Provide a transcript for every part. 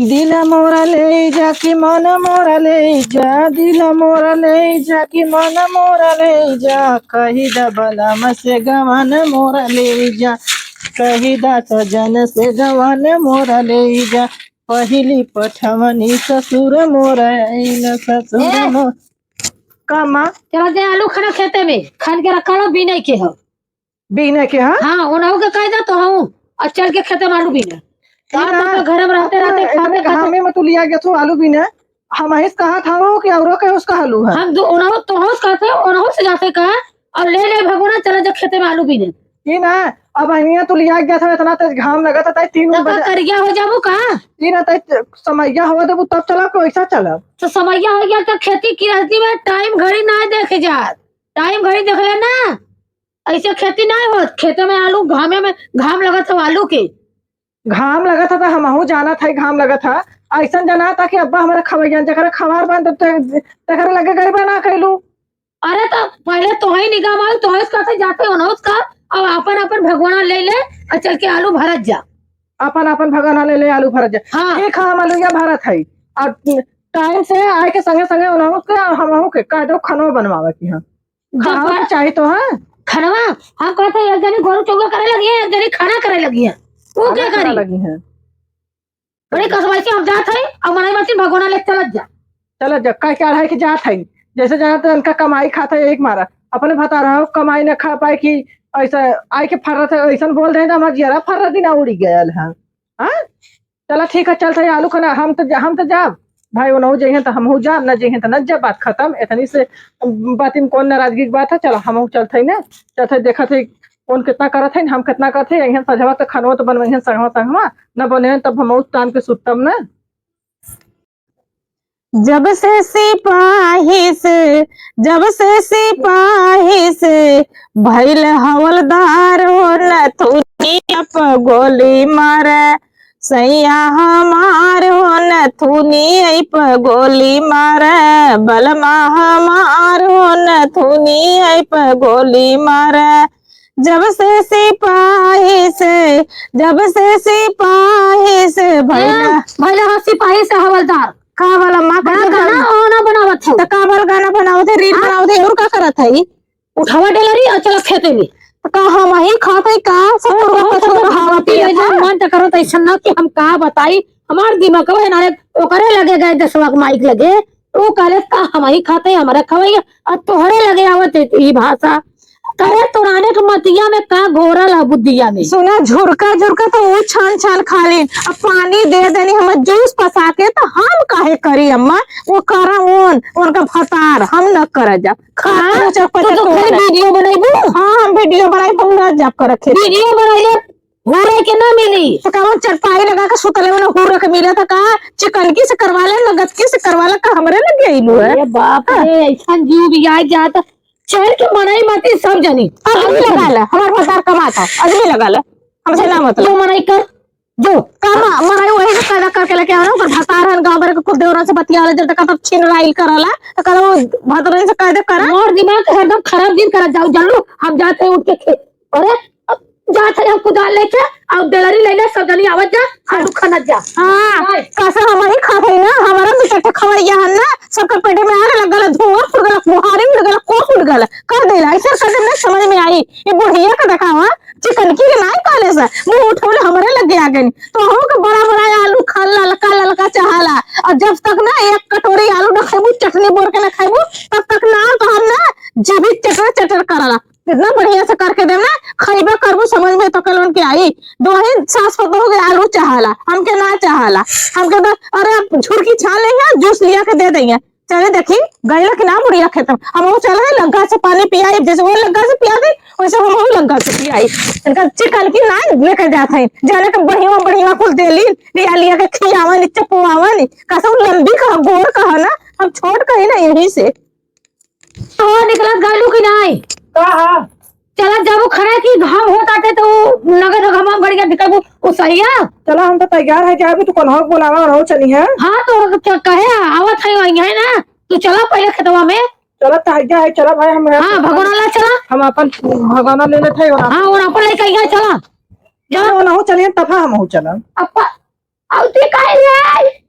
दिल मोरा ले जा कि मन मोरा ले जा, दिल मोरा ले जा कि मन मोरा ले जा, कही दा बलम से गवन मोरा ले जा, कही दा सजन से गवन मोरा ले जा, पहली पठवनी ससुर मोरा आइल ससुर मोर। का माँ? चला दे आलू खाना खेते में खान के रखा लो बीने के हो। बीने के? हाँ उन्हों के कह दे तो हूँ और चल के खेते में आलू बीने घर में रहते रहते खाते खाते में तो लिया गया तो आलू बीने हम कहा था वो कि औरों के उसका आलू है। हम उन्हों तो कहते उन्हों से जाते कहा और ले ले भगवान चला जा खेते में आलू बीने ये ना। अब अहिया तो लिया गया था इतना तेज घाम लगा था 3 बजे करिया हो जाबू का ये ना समैया हो तब तब चला कैसा चला तो समैया हो गया तो खेती की रहती में टाइम घड़ी ना देखे जा टाइम घड़ी देख ले ना ऐसे खेती नहीं हो खेतों में आलू घामे में घाम लगा था आलू के घाम लगा था हमहू जाना था घाम लगा था ऐसा जाना था कि अब्बा हमारे खवैया जरा खबर बंद तक लगे गए ना कैलू। अरे तो पहले तो ही निगाह मार तो ही जाते हो ना उसका अब अपन अपन भगवान ले ले और चल के आलू भरत जा अपन अपन भगवान ले ले आलू भरत जा। हाँ एक हम आलू या भरत है और टाइम से आए के संगे संगे हमहू के का दो खनो बनवावे की हां खाना चाहिए तो है खनवा हम कहते एक जनी गोरू चौका करे लगी है एक जनी खाना करे लगी है वो क्या करे लगी है बड़ी कसबाई से हम जात है और मनाई मसीन भगवान ले चल जा का क्या है कि जात है जैसे जाना तो उनका कमाई खाता है एक मारा अपने बता रहा हूँ कमाई न खा पाए कि ऐसा आए के फर्रा थे ऐसा बोल रहे हमारा जरा फर्रा दिन उड़ी गया है। हाँ चला ठीक है चलते आलू खाना हम तो जाब भाई वो जइहे तो हमहू जाब न जइहे तो न जब बात खत्म इतनी से बात में कौन नाराजगी की बात है। चलो हमहू चलते ना चलते देखा थे कौन कितना करत है हम कितना करते हैं सजवा तो खनवा तो बनवे संगवा संगवा न बने तब हमहू तान के सुतम न। जब से सिपाही से भइल हवलदार हो नथुनी प गोली मारे सैया हमार हो नथुनी प गोली मारे बलमा हमार हो नथुनी प गोली मारे। जब से सिपाही से भइल सिपाही से हवलदार का वाला माँ का गाना बनावत है तो का वाला गाना बनावत है रील बनावत है और का करत है उठावा डेलरी और चला खेते में का हम ही खाते का मन तो करो ऐसा ना कि हम का बताई हमार दिमाग में ना ओकरे लगे गए 10 लाख माइक लगे वो कहले का हम ही खाते हमारा खवैया और तोहरे लगे आवत ई भाषा करे तुराने के मतिया में का घोरल है बुद्धिया में सुना झुरका तो वो छान खा ली अब पानी दे देनी हम जूस पसा के तो हम काहे करी अम्मा वो करा उनका फतार हम न कर जा वीडियो बनाइबू। हाँ हम वीडियो बनाई हम न जब कर रखे वीडियो बनाइले हुरे के ना मिली तो का चरपाई लगा के सुतले में हुरे के मिला था का चिकन की से करवा ले नगद की से करवा ले का हमरे लग गइलू है। अरे बाप रे ऐसा जीव भी आ जाता चल के मनाई मती सब जनी आदमी लगा ले हमार फतार कमाता आदमी लगा ले हमसे ना मतलब जो मनाई कर जो कामा मनाई वही से पैदा करके लेके आना पर भतारन गांव भर के खुद देवरा से बतियाले जब तक छिन राइल करला तो करो भतरन से कायदे करा मोर दिमाग एकदम खराब दिन कर जाओ जानू हम जाते उठ के खेत अरे जाते हम कुदाल लेके और डेलरी लेने सब जनी आवत जा आलू खाना जा। हां कैसा हमारी खाते ना हमारा मिटट खवैया है ना सबके पेट में आग लगल धुआं फुट गला मुहारी उड़ गला को फुट गला कर देला ऐसा कर दे समझ में आई ये बुढ़िया का दिखावा चिकन की नहीं काले से मुंह उठौले हमरे लग गया गनी तो हम के बड़ा आलू खाला ललका चाहला और जब तक ना एक कटोरी आलू न खाबू चटनी बोर के न खाबू तब तक ना तो हम ना जीभी चटर करला कितना बढ़िया से करके देना खैबा करबू समझ में तो कलन के आई दो ही सास पतो हो गया आलू चाहला हमके ना चाहला हमके तो अरे झुरकी छान ले जूस लिया के दे देंगे चले देखी गईला कि ना बुढ़िया खेतम हम चले लग्गा से पानी पियाई जैसे वो लग्गा से पिया दे वैसे हम लग्गा से पियाई इनका चिकन की ना लेकर जाते हैं जाने का बढ़िया कुल देली लिया के खियावा नी चपुआवा नी कैसे लंबी का गोर का है ना हम छोट कहीं ना यही से तो निकला गालू की नहीं चला जब खड़ा की घाव होता थे तो नगद घाम बढ़िया निकल वो सही है। चला हम तो तैयार है जाबी तू कन्हौ बोलावा और चली है। हाँ तो कहे आवत है ना तू चला पहले खेतवा में चला तैयार है चला भाई हम हाँ भगवान ला चला हम अपन भगवान ले लेते हैं हाँ और अपन लेके गया चला चलो ना हो चलिए तब हम हो चला अपा आउती काहे रे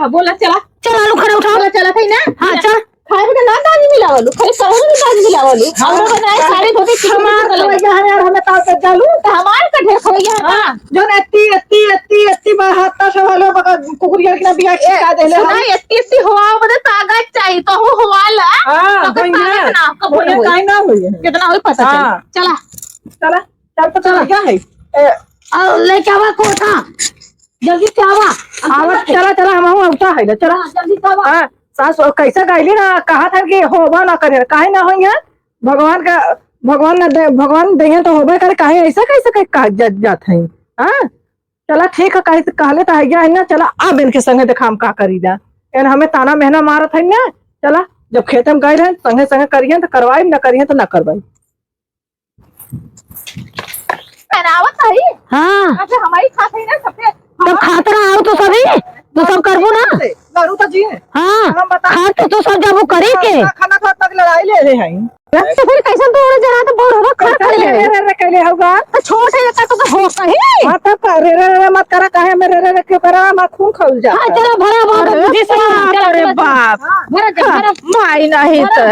है बोला चला चल आलू खड़े उठाओ। चला चला थी ना हाँ चल। खाए बिना ना दानी मिलावलू खाली कहो में दानी मिलावलू हमरा बनाए सारी धोती हमार खवैया है यार, हमें ताव के जालू तो हमार का ढेर खवैया हां जो एत्ती बहाता सवालो कुकुरिया के बिया खिला देले सुना एत्ती हुआ बदे ताकत चाहिए तो हो हुआ ला हां तो कितना कब होई काई ना होई कितना होई पता चला चला चल तो चला क्या है और लेके आवा कोठा जल्दी से आवा आवत चला चला हम उठा है चला जल्दी से आवा हां सास कैसा गाइली ना कहा था कि होबा ना करे काहे ना होई है भगवान देहे तो होबे करे काहे ऐसा कैसे कह जात है हां चला ठीक है काहे कहले तो है ना चला अब इनके संगे देखा हम का करी जा एन हमें ताना मेहना मारत है ना चला जब खेत में गए रहे संगे संगे करिए तो करवाई ना करिए तो ना करवाई बनावत है हां अच्छा हमारी खात है ना सबसे तो खातर आओ तो सभी तो सब करबो ना करू तो जी हां खाते तो सब जब करी के खाना खा तक लड़ाई ले रहे हैं तो फिर कैसे तोड़े जरा तो बोल होगा खड़ कर ले रे कहले होगा तो छोटे का तो हो सही हां तब रे मत करा काहे मेरे रे क्यों करा मैं खून खाउल जा हां चलो भरा बहुत जी से अरे बाप भरा भरा माई नहीं तो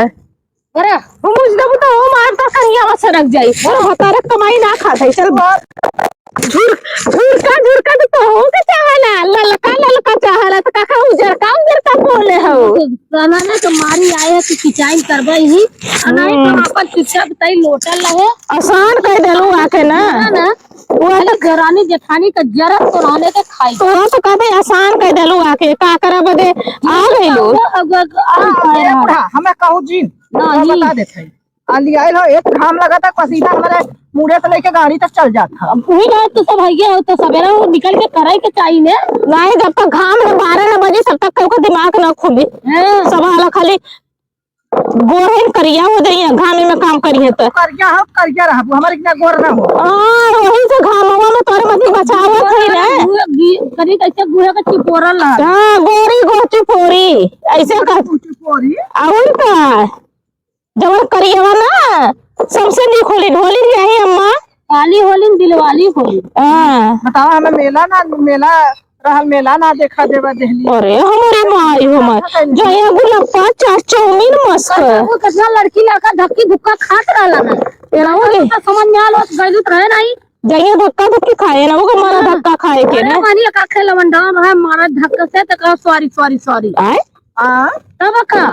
भरा मुझ दब तो मारता करिया में सड़क जाई और होता रे कमाई ना खात है चल झुरका तो हो के चाहला ललका चाहला तो काका उजर का बोले हो सामान्य तो मारी आए है कि खिंचाई करबई ही नहीं तो अपन शिक्षा बताई लोटल रहे आसान कह देलू आके ना ना वो घरानी जेठानी का जरत तो रहने के खाई तोरा तो कहते आसान कह देलू आके का करे बदे आ गइलू हमें कहू जी बता देते हैं आंधी आयल हो एक घाम लगा था पसीना हमारे मुंडे से लेके गाड़ी तक चल जाता वही बात तो सब है तो सवेरा वो निकल के करे के चाहिए ने नहीं जब तक घाम में 12 बजे तब तक को दिमाग ना खुली सब हाल खाली गोरे करिया हो जाइए घाम में काम करिए तो करिया रहा हमारे इतना गोर ना हो वही से घामवा में तोरे मती बचावत है रे करी कैसे गुहे का चिपोरल हां गोरी गोची पोरी ऐसे का पोरी और का जब करिएवा ना सबसे नहीं खोली ढोली रही अम्मा काली होली दिलवाली होली हां बताओ हमें मेला ना देखा देवा देहली अरे हमारी माई हमार जो ये गुलप्पा चाउमीन मस्त वो कितना लड़की लड़का धक्की धुक्का खात रहला ना तेरा वो तो समझ में आलो गइलुत रहे नहीं जइए धक्का धक्की खाए ना वो मारा धक्का खाए के ना मानी का खेल लवंडा है मारा धक्का से तो कहा सॉरी आए तब का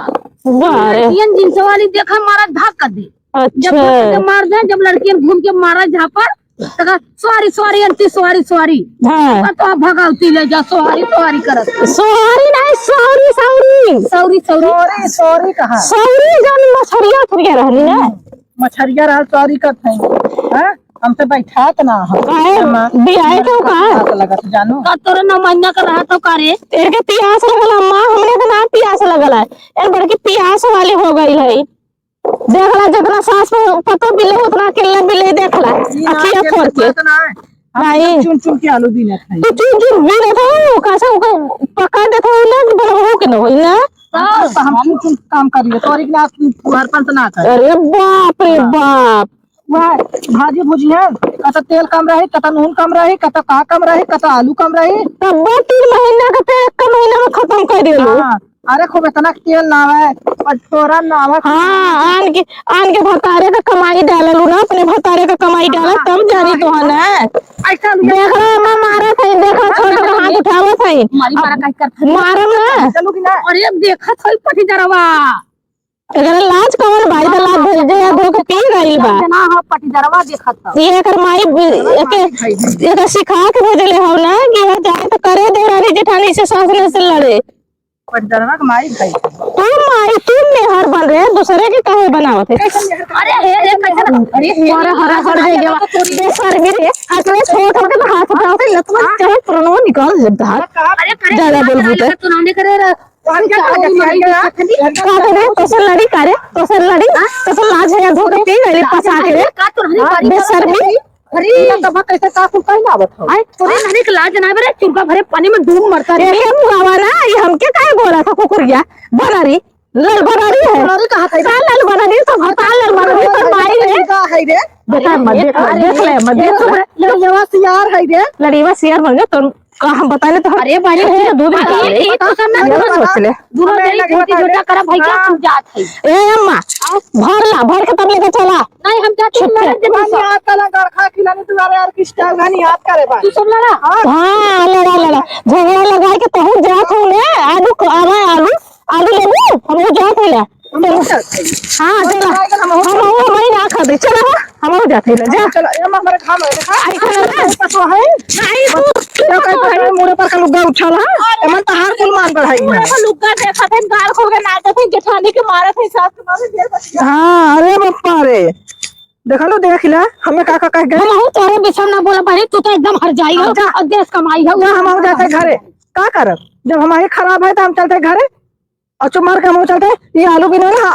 वाह रे लड़कियन जिनसे वाली देखा मारा धक्का दे जब अच्छा मार दे जब लड़कियन घूम के मारा झापर तो कहा सॉरी आंटी सॉरी हां तो आप भगावती ले जा सॉरी करत सॉरी नहीं सॉरी सॉरी कहा सॉरी जान मछरिया रहनी ना मछरिया रहा सॉरी करते हैं हमसे बैठा तो ना हो बियाए तो का लगा तो जानो का तोरा न महीना का रहा तो करे तेरे के प्यास लगल अम्मा हमने तो ना प्यास लगल है एक बड़की प्यास वाली हो गई है देखला जितना सांस में पतो बिले उतना केला बिले देखला अखियां फोड़ के नहीं चुन चुन के आलू भी ना खाई तू चुन भी ना तो कैसे पका देतो ना बनहो के न होई ना हम चुन चुन काम करिए सॉरी ना हर पंत ना कर अरे बाप रे बाप वाह भाजी भुजी है कत तेल कम रही कत नून कम रही कत का कम रही कत आलू कम रही तब 3 महीना का तेल 1 महीना में खत्म कर देलू अरे खूब इतना तेल ना है और थोड़ा ना है हाँ आन के भतारे का कमाई डालू ना अपने भतारे का कमाई डाला तब जानी तो है ना ऐसा देख रहा मैं मारा था देखा छोड़ के हाथ उठावा था मारी मारा काहे कर मारम ना चलो कि ना अरे देखा था पटी दरवा अगर लाज कवन भाई तो लाज भेज दे धो के पी गइल बा जना ह पटी दरवा देखा था ये कर माई एक सिखा के भेजले हो ना कि वो जाए तो करे दे रानी जेठानी से सास ने से लड़े पटदरवा कमाई भाई तू मेहर बन रहे दूसरे के काहे बनावत है अरे हे कैसे अरे हरा हर गया बेसर मेरे हाथ में छोड़ के तो हाथ उठाते लतवा चल प्रणव निकाल जब हाथ अरे करे ज्यादा बोल बूते तू नाने करे का करे तोसर लड़ी तो लाज है धो के पी गइल पसा के का तो हरी बेसर भी अरे तब कैसे का तू कहीं ना आवत हो आए तोरे नाने के लाज ना बरे चुरका भरे पानी में डूब मरता रे ये मुआवा ना ये हमके काहे बोला था कुकुरिया बनारी लल बनारी है अरे कहा था लल बनारी तो हटा लल बनारी तो माई रे का है रे देखा मत देख देख ले मत देख ले। लड़िया सियार है रे। लड़ीवा शेयर बन गया तो कहा बताने तो अरे भाई दूध ये तो सब ना सोच ले। दूनो तेरी छोटी छोटा करा भाई क्या हम जात है। ए अम्मा भर के तब लेके चला। नहीं हम जाते हैं लड़न दे पानी हाथ का लगा खा खिलाने तुम्हारे यार किस टाइम घनी याद करे बा। तू सब लड़ा हाँ लड़ा झगड़ा लगा के तो हम जात हूँ ले आलू लेबू हम जात है ले। हाँ चला हम हमारी ना खा दे चला हम जाते हैं जा। चलो ये हमारे खाम है देखा आई पसो है नहीं तो कहीं तो मुड़े पर का लुगा उछाला एमन पहाड़ कुल मान बढ़ाई है। लुग्गा देखा थे गाल खोल के नाचे थे जेठानी के मारे थे सास के मारे देर बच हां अरे बापा रे देखा लो देख ला हमें का कह गए हम तेरे बिछम ना बोला भाई तू तो एकदम हर जाई हो और देश कमाई हो। हम जाते घरे का करब जब हमारी खराब है तो हम चलते घरे और चुप मार के हम चलते ये आलू बिना ना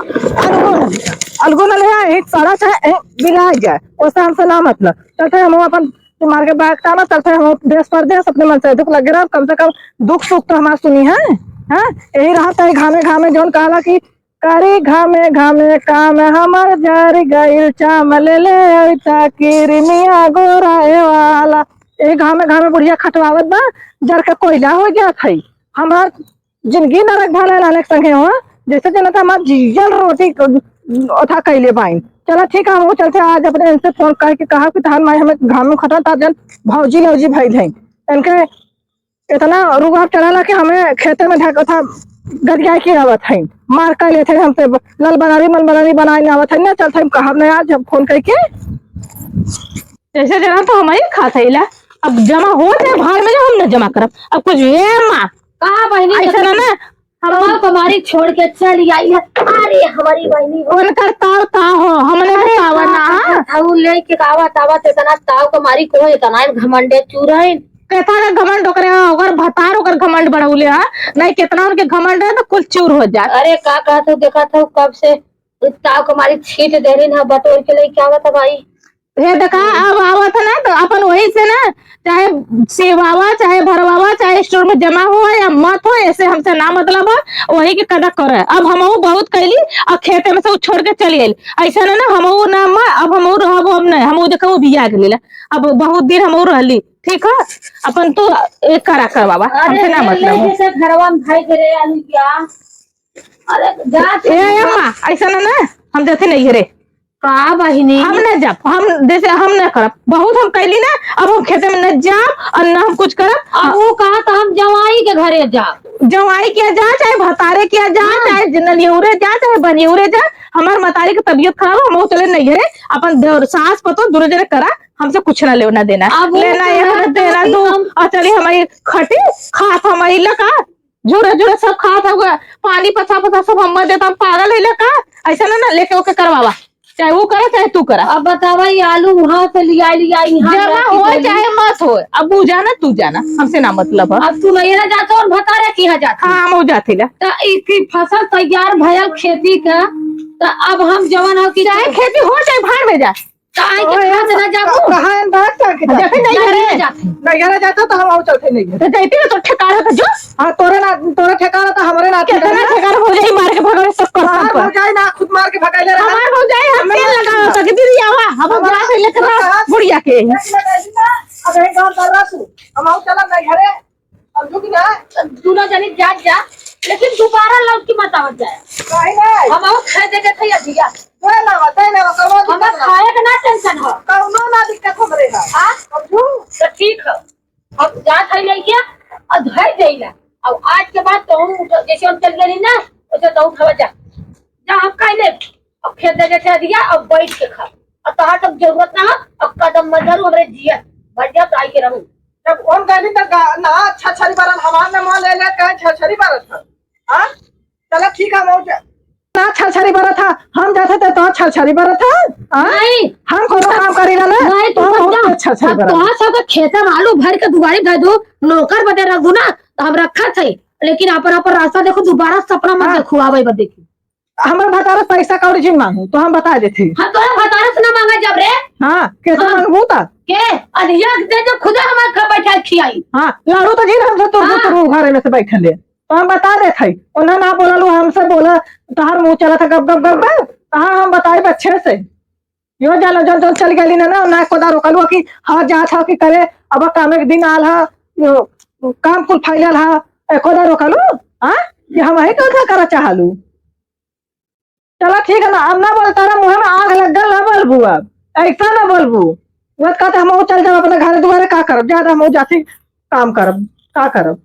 आलू ना ले आए सारा चाहे बिना जाए उससे हमसे ना मतलब चलते हम अपन मार के बैग टाना चलते हम देश पर देश अपने मन से दुख लग रहा कम से कम दुख सुख तो हमारा सुनी है। हाँ यही रहा है घामे जौन कहला कि करी घामे काम हमार जार गइल चामल ले किरमिया गोराए वाला यही घामे बुढ़िया खटवावत बा जर के कोयला हो जात है हमार जिंदगी नरक भाला लाने संगे हो जैसे जनता हमार जीजल रोटी उठा कैले बाइन। चला ठीक है हम चलते आज अपने इनसे फोन करके कहा कि तार माई हमें घाम में खटा था जन भौजी भइल है इनके इतना रुआब चढ़ाला कि हमें खेते में ढका था गरिया की आवत है मार कर लेते हमसे लल बनानी बनाई आवत है ना चलते हम कहा नहीं आज फोन करके जैसे जना तो हमारी खाता इला अब जमा हो जाए भाड़ में हम न जमा करब अब कुछ ये माँ कहा बहनी ऐसा ना हम हमारी छोड़ के चली आई है। अरे हमारी बहनी उनका ताव ता हो हमने तावा ना ताऊ ले के तावा इतना ताव हमारी को इतना घमंडे चूरन कहता है घमंड ओकरे ओकर भतार ओकर घमंड बढ़ौले है नहीं कितना उनके घमंड है तो कुल चूर हो जाए। अरे का कहता देखा था कब से ताव हमारी छीट दे रही ना बटोर के लिए क्या बता भाई ये देखा अब आवत है ना तो अपन वही से ना चाहे सेवावा चाहे भरवावा चाहे स्टोर में जमा हो या मत हो ऐसे हमसे ना मतलब है वही के कदा करे। अब हम बहुत कैली और खेते में से छोड़ के चली गई ऐसा ना हम ना अब हम रहब अब नहीं हम देखो बिया गेल अब बहुत दिन हम रहली ठीक है अपन तो एक करा कर बाबा हमसे ना मतलब जैसे घरवा में भाई करे आलू क्या अरे जा अम्मा ऐसा ना हम जैसे नहीं रे का बहिनी हम न जाब हम जैसे हम न करब बहुत हम कैली ना अब हम खेते में न जाब और न हम कुछ करब। अब वो कहा तो हम जवाई के घरे जा जवाई किया जा चाहे भतारे किया जा चाहे ननियौरे जा चाहे बनियौरे जा हमार मतारी की तबीयत खराब हो हम चले नहीं है अपन सास पतो दूर जने करा हमसे कुछ ना लेना देना लेना एक देना दो और चले हमारी खटी खात हमारी लका झूरे सब खात होगा पानी पसा सब हम देता पागल है लका ऐसा ना लेके ओके करवावा चाहे वो करा चाहे तू करा। अब बतावा ये आलू वहाँ से लिया जमा हो चाहे मत हो अब वो जाना तू जाना हमसे ना मतलब है। अब तू मेरा जाता और भतारे की जाता हाँ हम जाते ला तो इसकी फसल तैयार भयल खेती का तो अब हम जवान हो की चाहे खेती हो चाहे भाड़ में जा चाहे के खाद ना जाबू कहां बात करके जैसे नहीं घरे जाता तो हम चलते नहीं तो जाती ना तो ठेकाना था जो हाँ तोरे ठेकाना तो हमारे ना कितना ठेकाना हो जाए मार के भगावे सब कर हो जाए ना खुद मार के भगाई ले रहा हमार हो जाए हम तेल लगाओ तो कि दीदी आवा हम जा से लेकर बुढ़िया के अब एक गांव कर रहा तू हम चला नहीं घरे अब जो कि ना दूल्हा जानी जा लेकिन दोबारा लौट की मत आवत जाए नहीं नहीं हम और खाए देके थे दिया कोई ना बताए ना करवा हम खाए का ना टेंशन हो कौनो ना दिक्कत हमरे का हां समझू तो ठीक है अब जा खाई ले गया और धर देला अब आज के बाद तो हम जैसे हम चल गए ना वैसे तो खावा जा हम खाई ले अब खेत दे के दिया अब बैठ के खा और तहां तक जरूरत ना अब कदम मत धरो हमरे जिया बढ़िया ट्राई के रहूं जब हम कहली तक ना अच्छा छरी बारन हमार ने मान ले कहे छरी बारन था हां चलो ठीक है मौज ना छरी बारन था हम जाते थे तो छरी बारन था हां नहीं हम कोनो काम करी ना नहीं तो अच्छा छरी बारन तो सब खेता में आलू भर के दुबारी धर दो नौकर बदे रखू ना तो हम रखा थे लेकिन अपन रास्ता देखो दोबारा सपना मत देखो आवे बद देखी हमर भतारा पैसा कौड़ी जिन मांगू तो हम बता देते हां तोरा भतारा से ना मांगा जब रे हां कैसे मांगू ता के अधिया दे जो खुदा हमार खा बैठा खियाई हां लाड़ू तो जी हमसे तो घर में से बैठल ले तो हम बता देते उन्हें ना बोललू हमसे बोला तहार मुंह चला था गप गप गप हां हम बताए अच्छे से यो जाला जल जल चल गई ना कोदा रोकलुआ कि हाँ जा था कि करे अब काम एक दिन आल हा काम कुल फैलल हा कोदा रोकलू हाँ ये हम ही कौन करा चाहलू। चलो ठीक है ना अब ना बोल तारा मुँह में आग लग गल ना बोलबू अब ऐसा ना बोलबू वो कहते हम चल जाओ अपने घर दुआरे का करब ज्यादा हम जाती काम करब का करब।